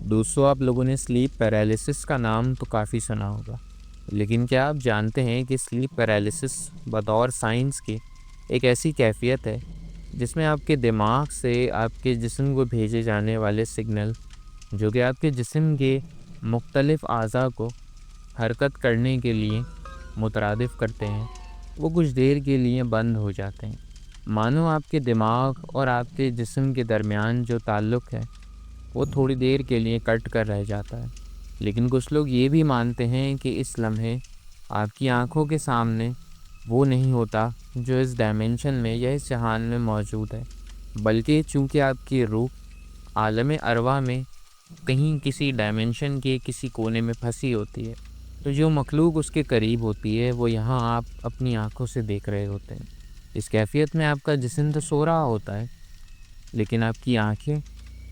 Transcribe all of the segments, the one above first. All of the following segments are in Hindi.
दोस्तों, आप लोगों ने स्लीप पैरालिसिस का नाम तो काफ़ी सुना होगा। लेकिन क्या आप जानते हैं कि स्लीप पैरालिसिस बतौर साइंस के एक ऐसी कैफ़ियत है जिसमें आपके दिमाग से आपके जिस्म को भेजे जाने वाले सिग्नल, जो कि आपके जिस्म के मुख्तलिफ़ अज़ा को हरकत करने के लिए मुतरादिफ़ करते हैं, वो कुछ देर के लिए बंद हो जाते हैं। मानो आपके दिमाग और आपके जिस्म के दरमियान जो ताल्लुक़ है वो थोड़ी देर के लिए कट कर रह जाता है। लेकिन कुछ लोग ये भी मानते हैं कि इस लम्हे आपकी आँखों के सामने वो नहीं होता जो इस डायमेंशन में या इस जहान में मौजूद है, बल्कि चूँकि आपकी रूह आलम अरवा में कहीं किसी डायमेंशन के किसी कोने में फंसी होती है, तो जो मखलूक उसके करीब होती है वो यहाँ आप अपनी आँखों से देख रहे होते हैं। इस कैफ़ियत में आपका जिस्म तो सो रहा होता है, लेकिन आपकी आँखें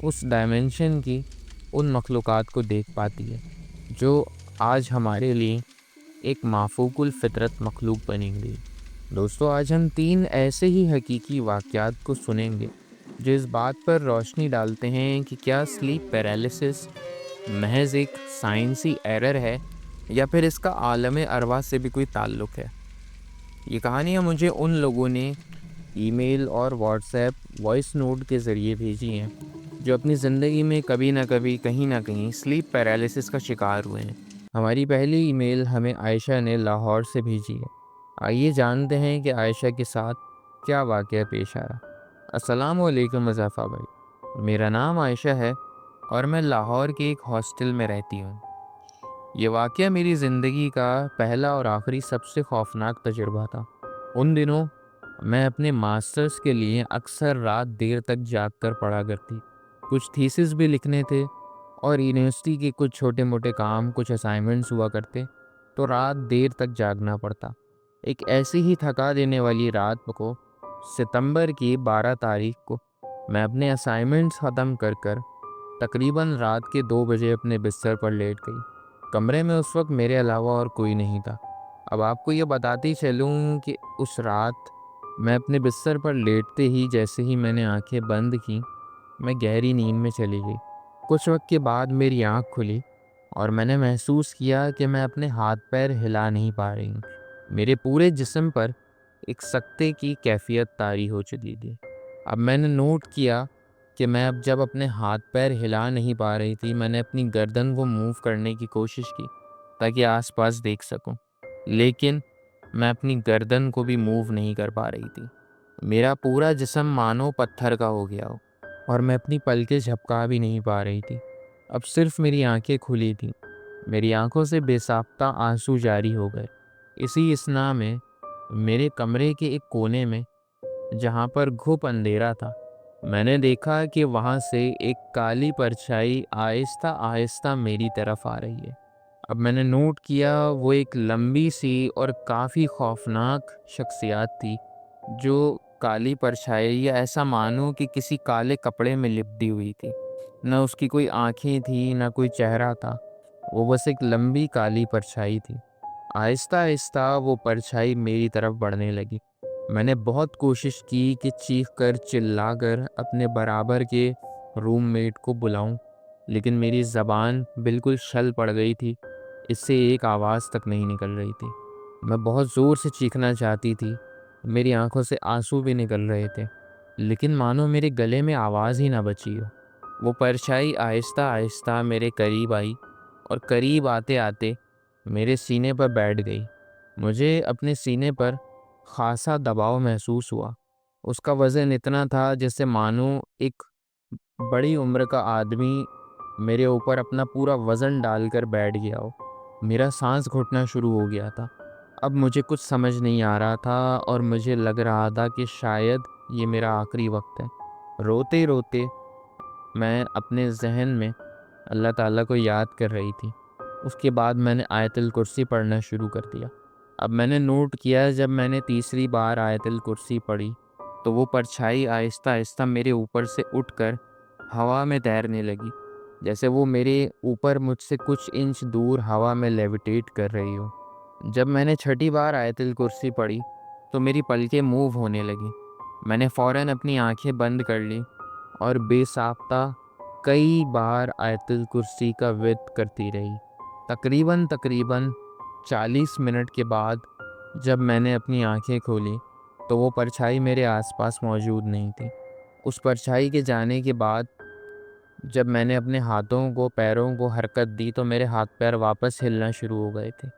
उस डायमेंशन की उन मखलूक़ात को देख पाती है, जो आज हमारे लिए एक माफ़ूकुल फ़ितरत मखलूक बनी हुई है। दोस्तों, आज हम 3 ऐसे ही हकीकी वाक़यात को सुनेंगे, जो इस बात पर रोशनी डालते हैं कि क्या स्लीप पैरालिसिस महज़ एक साइंसी एरर है या फिर इसका आलम अरवा से भी कोई ताल्लुक़ है। ये कहानियाँ मुझे उन लोगों ने ईमेल और व्हाट्सएप वॉइस नोट के ज़रिए भेजी हैं, जो अपनी ज़िंदगी में कभी ना कभी कहीं ना कहीं स्लीप पैरालिसिस का शिकार हुए हैं। हमारी पहली ईमेल हमें आयशा ने लाहौर से भेजी है। आइए जानते हैं कि आयशा के साथ क्या वाक़या पेश आया। अस्सलाम वालेकुम मुज़फ़्फ़र भाई, मेरा नाम आयशा है और मैं लाहौर के एक हॉस्टल में रहती हूँ। ये वाक़या मेरी ज़िंदगी का पहला और आखिरी सबसे खौफनाक तजुर्बा था। उन दिनों मैं अपने मास्टर्स के लिए अक्सर रात देर तक जाग कर पढ़ा करती। कुछ थीसिस भी लिखने थे और यूनिवर्सिटी के कुछ छोटे-मोटे काम, कुछ असाइनमेंट्स हुआ करते, तो रात देर तक जागना पड़ता। एक ऐसी ही थका देने वाली रात को सितंबर की 12 तारीख को मैं अपने असाइनमेंट्स ख़त्म कर तकरीबन रात के 2 बजे अपने बिस्तर पर लेट गई। कमरे में उस वक़्त मेरे अलावा और कोई नहीं था। अब आपको ये बताते चलूँ कि उस रात मैं अपने बिस्तर पर लेटते ही जैसे ही मैंने आँखें बंद की, मैं गहरी नींद में चली गई। कुछ वक़्त के बाद मेरी आँख खुली और मैंने महसूस किया कि मैं अपने हाथ-पैर हिला नहीं पा रही हूँ। मेरे पूरे जिस्म पर एक सकते की कैफ़ियत तारी हो चुकी थी। अब मैंने नोट किया कि मैं अब जब अपने हाथ-पैर हिला नहीं पा रही थी, मैंने अपनी गर्दन को मूव करने की कोशिश की ताकि आस-पास देख सकूँ। लेकिन मैं अपनी गर्दन को भी मूव नहीं कर पा रही थी। मेरा पूरा जिस्म मानो पत्थर का हो गया हो और मैं अपनी पलकें झपका भी नहीं पा रही थी। अब सिर्फ़ मेरी आँखें खुली थीं। मेरी आँखों से बेसाख्ता आँसू जारी हो गए। इसी असना में मेरे कमरे के एक कोने में, जहाँ पर घुप अंधेरा था, मैंने देखा कि वहाँ से एक काली परछाई आहिस्ता-आहिस्ता मेरी तरफ आ रही है। अब मैंने नोट किया वो एक लंबी सी और काफ़ी खौफनाक शख्सियत थी, जो काली परछाई या ऐसा मानो कि किसी काले कपड़े में लिपटी हुई थी। ना उसकी कोई आँखें थी, ना कोई चेहरा था। वो बस एक लंबी काली परछाई थी। आहिस्ता-आहिस्ता वो परछाई मेरी तरफ बढ़ने लगी। मैंने बहुत कोशिश की कि चीख-कर, चिल्लाकर अपने बराबर के रूममेट को बुलाऊँ, लेकिन मेरी ज़बान बिल्कुल शल पड़ गई थी। इससे एक आवाज़ तक नहीं निकल रही थी। मैं बहुत ज़ोर से चीखना चाहती थी। मेरी आँखों से आँसू भी निकल रहे थे, लेकिन मानो मेरे गले में आवाज़ ही ना बची हो। वो परछाई आहिस्ता-आहिस्ता मेरे करीब आई और करीब आते-आते मेरे सीने पर बैठ गई। मुझे अपने सीने पर ख़ासा दबाव महसूस हुआ। उसका वज़न इतना था जैसे मानो एक बड़ी उम्र का आदमी मेरे ऊपर अपना पूरा वज़न डालकर बैठ गया हो। मेरा साँस घुटना शुरू हो गया था। अब मुझे कुछ समझ नहीं आ रहा था और मुझे लग रहा था कि शायद ये मेरा आखिरी वक़्त है। रोते-रोते मैं अपने ज़हन में अल्लाह ताला को याद कर रही थी। उसके बाद मैंने आयतुल कुर्सी पढ़ना शुरू कर दिया। अब मैंने नोट किया, जब मैंने तीसरी बार आयतुल कुर्सी पढ़ी, तो वो परछाई आहिस्ता-आहिस्ता मेरे ऊपर से उठकर हवा में तैरने लगी, जैसे वो मेरे ऊपर मुझसे कुछ इंच दूर हवा में लेविटेट कर रही हो। जब मैंने छठी बार आयतुल कुर्सी पढ़ी, तो मेरी पलकें मूव होने लगीं। मैंने फ़ौरन अपनी आँखें बंद कर लीं और बेसाख्ता कई बार आयतुल कुर्सी का विद करती रही। तकरीबन 40 मिनट के बाद जब मैंने अपनी आंखें खोली तो वो परछाई मेरे आसपास मौजूद नहीं थी। उस परछाई के जाने के बाद जब मैंने अपने हाथों को पैरों को हरकत दी तो मेरे हाथ पैर वापस हिलना शुरू हो गए थे।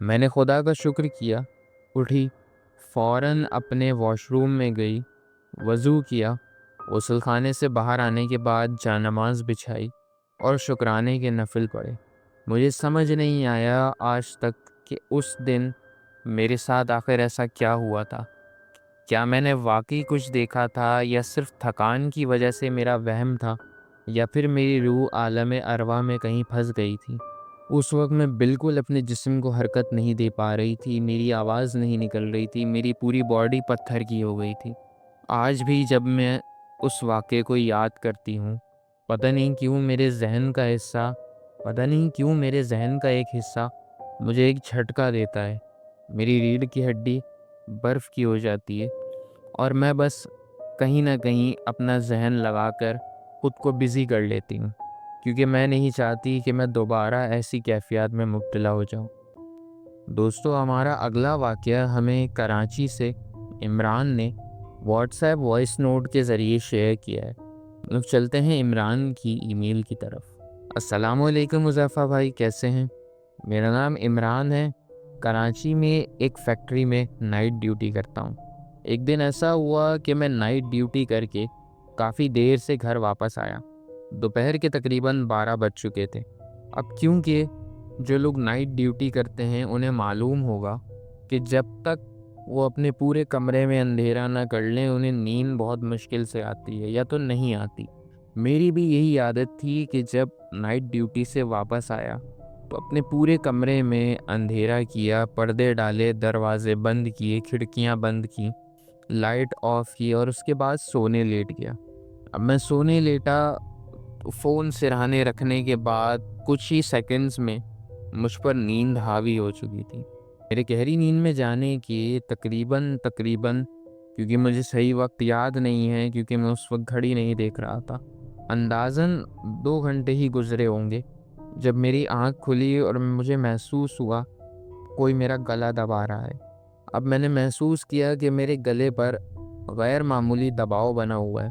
मैंने खुदा का शुक्र किया, उठी, फ़ौरन अपने वॉशरूम में गई, वज़ू किया, गुस्लखाने से बाहर आने के बाद जानमाज़ बिछाई और शुक्राने के नफिल पढ़े। मुझे समझ नहीं आया आज तक कि उस दिन मेरे साथ आखिर ऐसा क्या हुआ था। क्या मैंने वाकई कुछ देखा था या सिर्फ थकान की वजह से मेरा वहम था, या फिर मेरी रूह आलम अरवा में कहीं फंस गई थी। उस वक्त मैं बिल्कुल अपने जिस्म को हरकत नहीं दे पा रही थी, मेरी आवाज़ नहीं निकल रही थी, मेरी पूरी बॉडी पत्थर की हो गई थी। आज भी जब मैं उस वाक़े को याद करती हूँ, पता नहीं क्यों मेरे जहन का एक हिस्सा मुझे एक झटका देता है। मेरी रीढ़ की हड्डी बर्फ़ की हो जाती है और मैं बस कहीं न कहीं अपना ज़हन लगाकर खुद को बिज़ी कर लेती हूँ, क्योंकि मैं नहीं चाहती कि मैं दोबारा ऐसी कैफ़ियत में मुब्तला हो जाऊँ। दोस्तों, हमारा अगला वाक़या हमें कराची से इमरान ने व्हाट्सएप वॉइस नोट के ज़रिए शेयर किया है। अब चलते हैं इमरान की ईमेल की तरफ। अस्सलामुअलैकुम मुज़फ़्फ़र भाई, कैसे हैं? मेरा नाम इमरान है। कराची में एक फैक्ट्री में नाइट ड्यूटी करता हूँ। एक दिन ऐसा हुआ कि मैं नाइट ड्यूटी करके काफ़ी देर से घर वापस आया। दोपहर के तकरीबन 12 बज चुके थे। अब क्योंकि जो लोग नाइट ड्यूटी करते हैं उन्हें मालूम होगा कि जब तक वो अपने पूरे कमरे में अंधेरा ना कर लें उन्हें नींद बहुत मुश्किल से आती है या तो नहीं आती। मेरी भी यही आदत थी कि जब नाइट ड्यूटी से वापस आया तो अपने पूरे कमरे में अंधेरा किया, पर्दे डाले, दरवाजे बंद किए, खिड़कियां बंद की, लाइट ऑफ की और उसके बाद सोने लेट गया। अब मैं सोने लेटा तो फ़ोन सिरहाने रखने के बाद कुछ ही सेकंड्स में मुझ पर नींद हावी हो चुकी थी। मेरे गहरी नींद में जाने के तकरीबन क्योंकि मुझे सही वक्त याद नहीं है, क्योंकि मैं उस वक्त घड़ी नहीं देख रहा था, अंदाज़न 2 घंटे ही गुज़रे होंगे जब मेरी आँख खुली और मुझे महसूस हुआ कोई मेरा गला दबा रहा है। अब मैंने महसूस किया कि मेरे गले पर गैर मामूली दबाव बना हुआ है।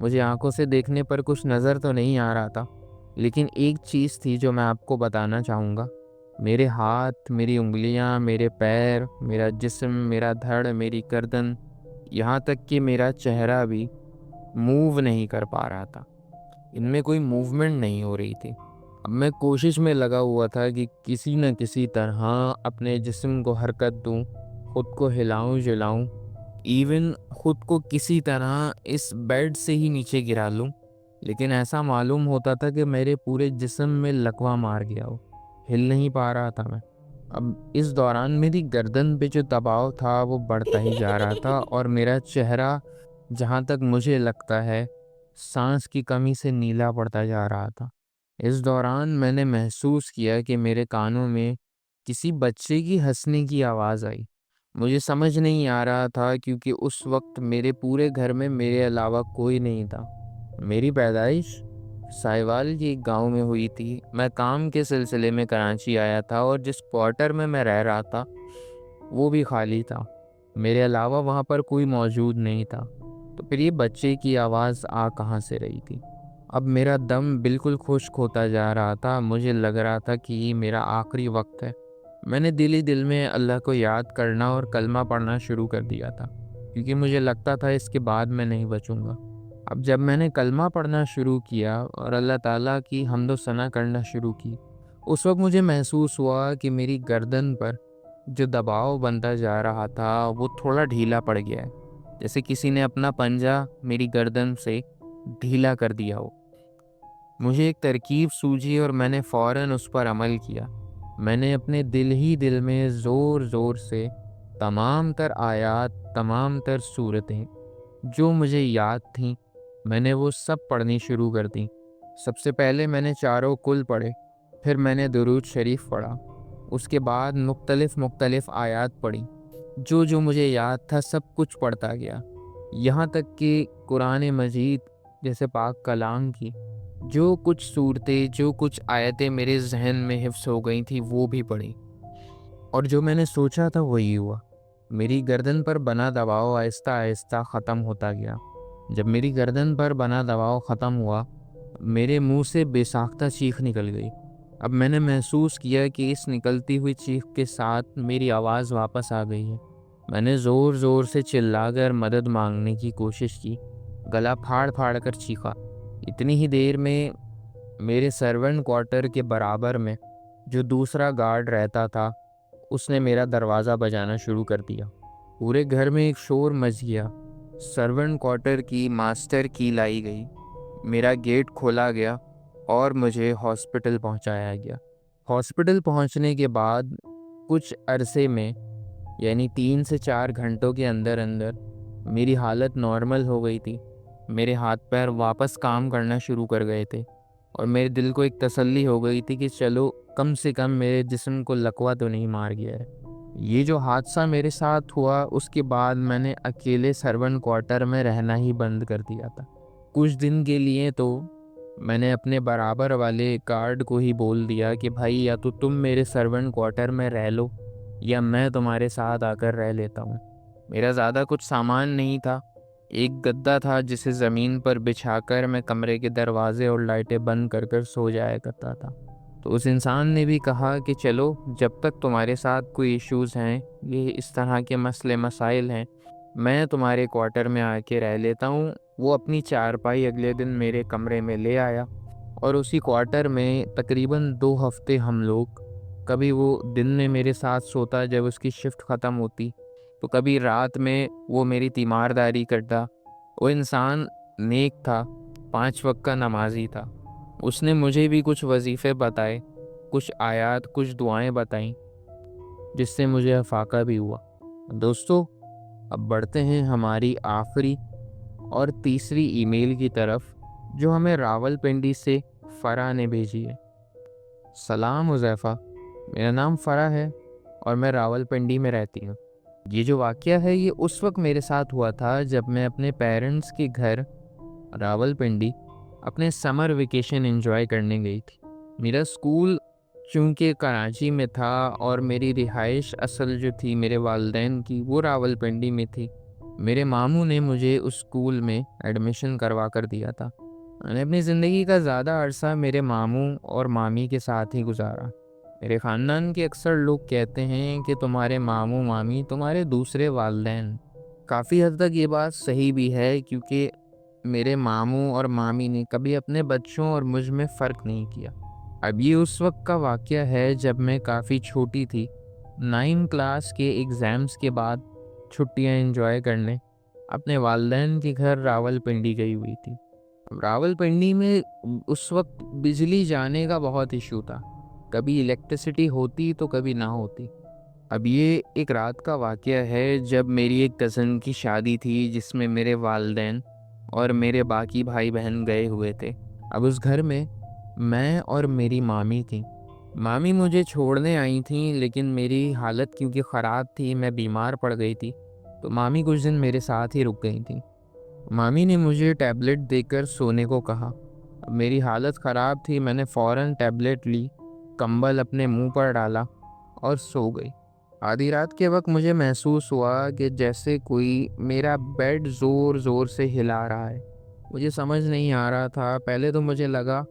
मुझे आंखों से देखने पर कुछ नज़र तो नहीं आ रहा था, लेकिन एक चीज़ थी जो मैं आपको बताना चाहूँगा। मेरे हाथ, मेरी उंगलियां, मेरे पैर, मेरा जिस्म, मेरा धड़, मेरी गर्दन, यहाँ तक कि मेरा चेहरा भी मूव नहीं कर पा रहा था। इनमें कोई मूवमेंट नहीं हो रही थी। अब मैं कोशिश में लगा हुआ था कि किसी न किसी तरह अपने जिस्म को हरकत दूं, खुद को हिलाऊं जुलाऊं, इवन खुद को किसी तरह इस बेड से ही नीचे गिरा लूं, लेकिन ऐसा मालूम होता था कि मेरे पूरे जिस्म में लकवा मार गया हो, हिल नहीं पा रहा था मैं। अब इस दौरान मेरी गर्दन पे जो दबाव था वो बढ़ता ही जा रहा था और मेरा चेहरा, जहाँ तक मुझे लगता है, सांस की कमी से नीला पड़ता जा रहा था। इस दौरान मैंने महसूस किया कि मेरे कानों में किसी बच्चे की हंसने की आवाज़ आई। मुझे समझ नहीं आ रहा था, क्योंकि उस वक्त मेरे पूरे घर में मेरे अलावा कोई नहीं था। मेरी पैदाइश साहिवाल के एक गांव में हुई थी। मैं काम के सिलसिले में कराची आया था और जिस क्वार्टर में मैं रह रहा था वो भी खाली था। मेरे अलावा वहाँ पर कोई मौजूद नहीं था। तो फिर ये बच्चे की आवाज़ आ कहाँ से रही थी? अब मेरा दम बिल्कुल खुश्क होता जा रहा था। मुझे लग रहा था कि ये मेरा आखिरी वक्त है। मैंने दिल ही दिल में अल्लाह को याद करना और कलमा पढ़ना शुरू कर दिया था, क्योंकि मुझे लगता था इसके बाद मैं नहीं बचूंगा। अब जब मैंने कलमा पढ़ना शुरू किया और अल्लाह ताला की हम्दो सना करना शुरू की, उस वक्त मुझे महसूस हुआ कि मेरी गर्दन पर जो दबाव बनता जा रहा था वो थोड़ा ढीला पड़ गया है, जैसे किसी ने अपना पंजा मेरी गर्दन से ढीला कर दिया हो। मुझे एक तरकीब सूझी और मैंने फ़ौरन उस पर अमल किया। मैंने अपने दिल ही दिल में ज़ोर ज़ोर से तमाम तर आयात, तमाम तर सूरतें जो मुझे याद थीं, मैंने वो सब पढ़नी शुरू कर दी। सबसे पहले मैंने चारों कुल पढ़े, फिर मैंने दुरूद शरीफ पढ़ा। उसके बाद मुख्तलिफ़ आयात पढ़ी। जो जो मुझे याद था सब कुछ पढ़ता गया, यहाँ तक कि कुरान मजीद जैसे पाक कलाम की जो कुछ सूरतें, जो कुछ आयतें मेरे जहन में हिफ्स हो गई थी वो भी पड़ी, और जो मैंने सोचा था वही हुआ। मेरी गर्दन पर बना दबाव आहिस्ता आहिस्ता ख़त्म होता गया। जब मेरी गर्दन पर बना दबाव ख़त्म हुआ, मेरे मुंह से बेसाख्ता चीख निकल गई। अब मैंने महसूस किया कि इस निकलती हुई चीख के साथ मेरी आवाज़ वापस आ गई है। मैंने ज़ोर ज़ोर से चिल्लाकर मदद मांगने की कोशिश की, गला फाड़ फाड़ कर चीखा। इतनी ही देर में मेरे सर्वेंट क्वार्टर के बराबर में जो दूसरा गार्ड रहता था, उसने मेरा दरवाज़ा बजाना शुरू कर दिया। पूरे घर में एक शोर मच गया। सर्वेंट क्वार्टर की मास्टर की लाई गई, मेरा गेट खोला गया और मुझे हॉस्पिटल पहुंचाया गया। हॉस्पिटल पहुंचने के बाद कुछ अरसे में, यानी 3 से 4 घंटों के अंदर अंदर मेरी हालत नॉर्मल हो गई थी। मेरे हाथ पैर वापस काम करना शुरू कर गए थे और मेरे दिल को एक तसल्ली हो गई थी कि चलो कम से कम मेरे जिस्म को लकवा तो नहीं मार गया है। ये जो हादसा मेरे साथ हुआ, उसके बाद मैंने अकेले सर्वेंट क्वार्टर में रहना ही बंद कर दिया था। कुछ दिन के लिए तो मैंने अपने बराबर वाले गार्ड को ही बोल दिया कि भाई या तो तुम मेरे सर्वेंट क्वार्टर में रह लो या मैं तुम्हारे साथ आकर रह लेता हूँ। मेरा ज़्यादा कुछ सामान नहीं था। एक गद्दा था जिसे ज़मीन पर बिछाकर मैं कमरे के दरवाजे और लाइटें बंद कर कर सो जाया करता था। तो उस इंसान ने भी कहा कि चलो, जब तक तुम्हारे साथ कोई इश्यूज़ हैं, ये इस तरह के मसले मसाइल हैं, मैं तुम्हारे क्वार्टर में आके रह लेता हूँ। वो अपनी चारपाई अगले दिन मेरे कमरे में ले आया और उसी क्वार्टर में तकरीबन 2 हफ्ते हम लोग, कभी वो दिन में मेरे साथ सोता जब उसकी शिफ्ट ख़त्म होती, तो कभी रात में वो मेरी तीमारदारी करता। वो इंसान नेक था, 5 वक्त का नमाजी था। उसने मुझे भी कुछ वजीफ़े बताए, कुछ आयात, कुछ दुआएं बताईं, जिससे मुझे अफाका भी हुआ। दोस्तों, अब बढ़ते हैं हमारी आखिरी और तीसरी ईमेल की तरफ, जो हमें रावलपिंडी से फ़रा ने भेजी है। सलाम हुज़ैफ़ा, मेरा नाम फ़रा है और मैं रावलपिंडी में रहती हूँ। ये जो वाक़या है ये उस वक्त मेरे साथ हुआ था जब मैं अपने पेरेंट्स के घर रावलपिंडी अपने समर वेकेशन एंजॉय करने गई थी। मेरा स्कूल चूँकि कराची में था और मेरी रिहाइश असल जो थी मेरे वालिदैन की, वो रावलपिंडी में थी। मेरे मामू ने मुझे उस स्कूल में एडमिशन करवा कर दिया था। मैंने अपनी ज़िंदगी का ज़्यादा अरसा मेरे मामू और मामी के साथ ही गुजारा। मेरे ख़ानदान के अक्सर लोग कहते हैं कि तुम्हारे मामू मामी तुम्हारे दूसरे वालिदैन। काफ़ी हद तक ये बात सही भी है, क्योंकि मेरे मामू और मामी ने कभी अपने बच्चों और मुझ में फ़र्क नहीं किया। अब ये उस वक्त का वाक़या है जब मैं काफ़ी छोटी थी। 9 क्लास के एग्ज़ाम्स के बाद छुट्टियां एंजॉय करने अपने वालिदैन के घर रावलपिंडी गई हुई थी। रावलपिंडी में उस वक्त बिजली जाने का बहुत इशू था। कभी इलेक्ट्रिसिटी होती तो कभी ना होती। अब ये एक रात का वाक़या है जब मेरी एक कज़न की शादी थी, जिसमें मेरे वालिदैन और मेरे बाकी भाई बहन गए हुए थे। अब उस घर में मैं और मेरी मामी थी। मामी मुझे छोड़ने आई थी, लेकिन मेरी हालत क्योंकि ख़राब थी, मैं बीमार पड़ गई थी, तो मामी कुछ दिन मेरे साथ ही रुक गई थी। मामी ने मुझे टैबलेट देकर सोने को कहा। अब मेरी हालत ख़राब थी, मैंने फ़ौरन टैबलेट ली, कंबल अपने मुंह पर डाला और सो गई। आधी रात के वक्त मुझे महसूस हुआ कि जैसे कोई मेरा बेड ज़ोर ज़ोर से हिला रहा है। मुझे समझ नहीं आ रहा था। पहले तो मुझे लगा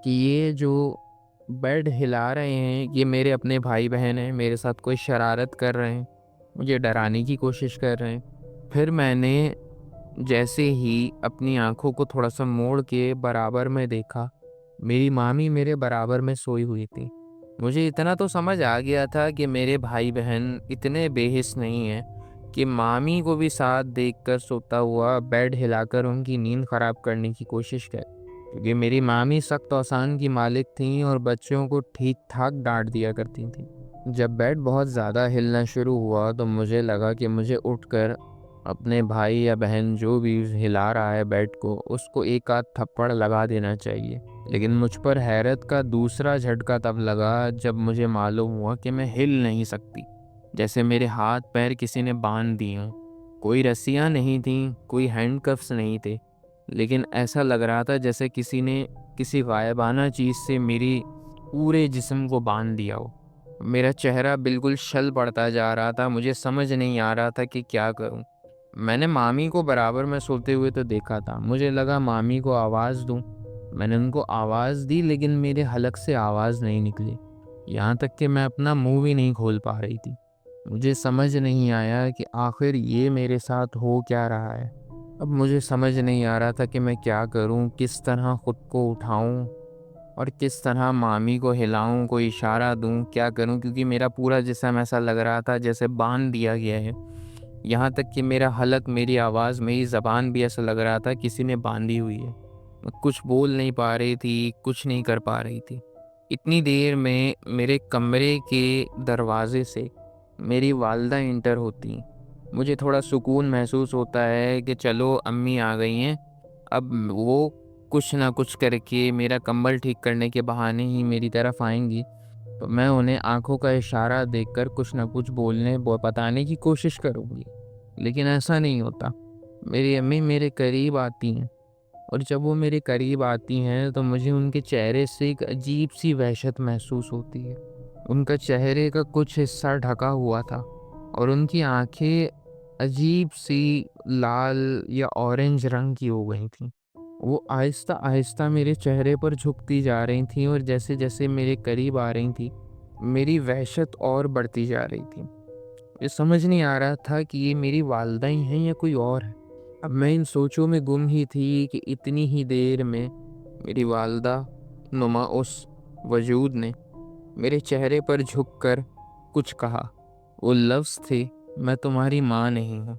कि ये जो बेड हिला रहे हैं ये मेरे अपने भाई बहन हैं, मेरे साथ कोई शरारत कर रहे हैं, मुझे डराने की कोशिश कर रहे हैं। फिर मैंने जैसे ही अपनी आंखों को थोड़ा सा मोड़ के बराबर में देखा, मेरी मामी मेरे बराबर में सोई हुई थी। मुझे इतना तो समझ आ गया था कि मेरे भाई बहन इतने बेहिस नहीं हैं कि मामी को भी साथ देखकर सोता हुआ बेड हिलाकर उनकी नींद ख़राब करने की कोशिश करे, क्योंकि मेरी मामी सख्त औसान की मालिक थीं और बच्चों को ठीक ठाक डांट दिया करती थीं। जब बेड बहुत ज़्यादा हिलना शुरू हुआ तो मुझे लगा कि मुझे उठकर अपने भाई या बहन जो भी हिला रहा है बेड को, उसको एक आध थप्पड़ लगा देना चाहिए। लेकिन मुझ पर हैरत का दूसरा झटका तब लगा जब मुझे मालूम हुआ कि मैं हिल नहीं सकती, जैसे मेरे हाथ पैर किसी ने बांध दिए हों। कोई रस्सियाँ नहीं थीं, कोई हैंडकफ्स नहीं थे, लेकिन ऐसा लग रहा था जैसे किसी ने किसी गायबाना चीज़ से मेरी पूरे जिस्म को बांध दिया हो। मेरा चेहरा बिल्कुल छल पड़ता जा रहा था, मुझे समझ नहीं आ रहा था कि क्या करूं। मैंने मामी को बराबर में सोते हुए तो देखा था, मुझे लगा मामी को आवाज़ दूं। मैंने उनको आवाज़ दी लेकिन मेरे हलक से आवाज़ नहीं निकली, यहाँ तक कि मैं अपना मुंह भी नहीं खोल पा रही थी। मुझे समझ नहीं आया कि आखिर ये मेरे साथ हो क्या रहा है। अब मुझे समझ नहीं आ रहा था कि मैं क्या करूं, किस तरह ख़ुद को उठाऊं और किस तरह मामी को हिलाऊं, कोई इशारा दूं, क्या करूं, क्योंकि मेरा पूरा जिस्म ऐसा लग रहा था जैसे बांध दिया गया है। यहाँ तक कि मेरा हलक, मेरी आवाज़, मेरी ज़बान भी ऐसा लग रहा था किसी ने बांधी हुई है। मैं कुछ बोल नहीं पा रही थी, कुछ नहीं कर पा रही थी। इतनी देर में मेरे कमरे के दरवाजे से मेरी वालदा इंटर होती। मुझे थोड़ा सुकून महसूस होता है कि चलो अम्मी आ गई हैं, अब वो कुछ ना कुछ करके मेरा कंबल ठीक करने के बहाने ही मेरी तरफ आएंगी, तो मैं उन्हें आंखों का इशारा देकर कुछ ना कुछ बताने की कोशिश करूँगी। लेकिन ऐसा नहीं होता। मेरी अम्मी मेरे करीब आती हैं और जब वो मेरे करीब आती हैं तो मुझे उनके चेहरे से एक अजीब सी वहशत महसूस होती है। उनका चेहरे का कुछ हिस्सा ढका हुआ था और उनकी आंखें अजीब सी लाल या ऑरेंज रंग की हो गई थीं। वो आहिस्ता आहिस्ता मेरे चेहरे पर झुकती जा रही थीं और जैसे जैसे मेरे करीब आ रही थीं, मेरी वहशत और बढ़ती जा रही थी। ये समझ नहीं आ रहा था कि ये मेरी वालदा ही हैं या कोई और है। अब मैं इन सोचों में गुम ही थी कि इतनी ही देर में मेरी वालदा नुमा उस वजूद ने मेरे चेहरे पर झुककर कुछ कहा। वो लफ्ज़ थे, मैं तुम्हारी माँ नहीं हूँ।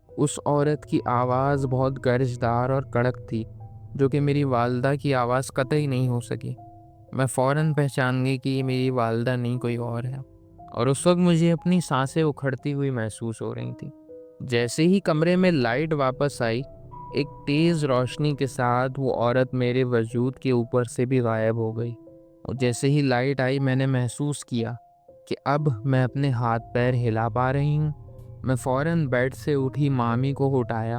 उस औरत की आवाज़ बहुत गर्जदार और कड़क थी, जो कि मेरी वालदा की आवाज़ कतई नहीं हो सकी। मैं फ़ौरन पहचान गई कि ये मेरी वालदा नहीं कोई और है और उस वक्त मुझे अपनी सांसें उखड़ती हुई महसूस हो रही थी। जैसे ही कमरे में लाइट वापस आई, एक तेज़ रोशनी के साथ वो औरत मेरे वजूद के ऊपर से भी गायब हो गई। और जैसे ही लाइट आई, मैंने महसूस किया कि अब मैं अपने हाथ पैर हिला पा रही हूँ। मैं फ़ौरन बेड से उठी मामी को उठाया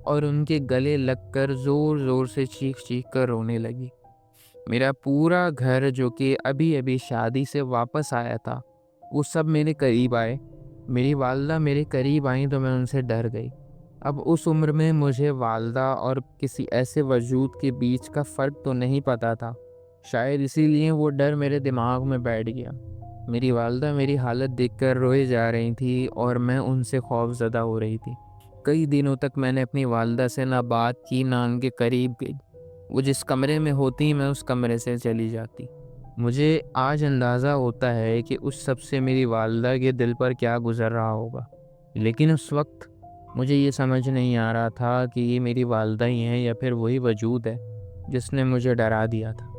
और उनके गले लगकर ज़ोर ज़ोर से चीख चीख कर रोने लगी। मेरा पूरा घर, जो कि अभी अभी शादी से वापस आया था, वो सब मेरे करीब आए। मेरी वालदा मेरे करीब आई तो मैं उनसे डर गई। अब उस उम्र में मुझे वालदा और किसी ऐसे वजूद के बीच का फ़र्क तो नहीं पता था। शायद इसीलिए वो डर मेरे दिमाग में बैठ गया। मेरी वालदा मेरी हालत देखकर रोए जा रही थी और मैं उनसे खौफज़दा हो रही थी। कई दिनों तक मैंने अपनी वालदा से ना बात की, ना उनके करीब गई। वो जिस कमरे में होती, मैं उस कमरे से चली जाती। मुझे आज अंदाज़ा होता है कि उस सब से मेरी वालदा के दिल पर क्या गुज़र रहा होगा। लेकिन उस वक़्त मुझे ये समझ नहीं आ रहा था कि ये मेरी वालदा ही हैं या फिर वही वजूद है जिसने मुझे डरा दिया था।